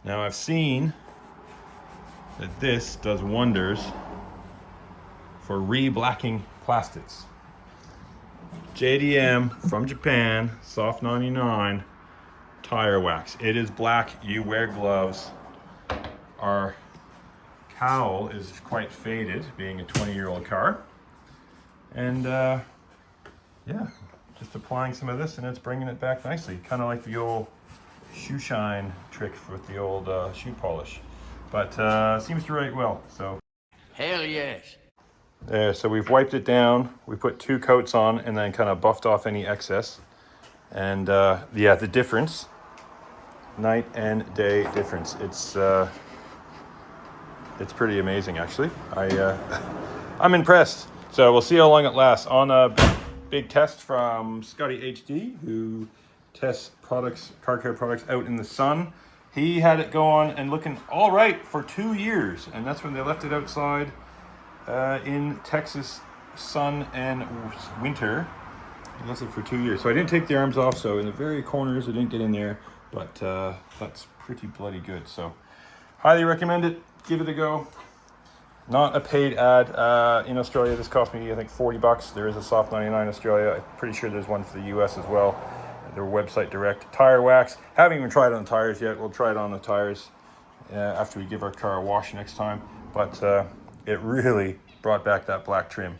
Now I've seen that this does wonders for re-blacking plastics. JDM from Japan, Soft 99 tire wax. It is black, you wear gloves. Our cowl is quite faded, being a 20-year-old car. And yeah, just applying some of this and it's bringing it back nicely. Kind of like the old shoe shine trick with the old shoe polish. But seems to write well, so. Hell yes. There, so we've wiped it down. We put 2 coats on and then kind of buffed off any excess. And yeah, the difference, night and day difference. It's pretty amazing, actually. I'm impressed. So we'll see how long it lasts. On a big test from Scotty HD, who tests products, car care products out in the sun. He had it going and looking all right for 2 years, and that's when they left it outside in Texas sun and winter. He left it for 2 years. So I didn't take the arms off, so in the very corners, I didn't get in there, but that's pretty bloody good. So highly recommend it. Give it a go. Not a paid ad. In Australia, this cost me, I think, $40. There is a Soft 99 Australia. I'm pretty sure there's one for the US as well. Their website direct. Tire wax. Haven't even tried it on tires yet. We'll try it on the tires after we give our car a wash next time. But it really brought back that black trim.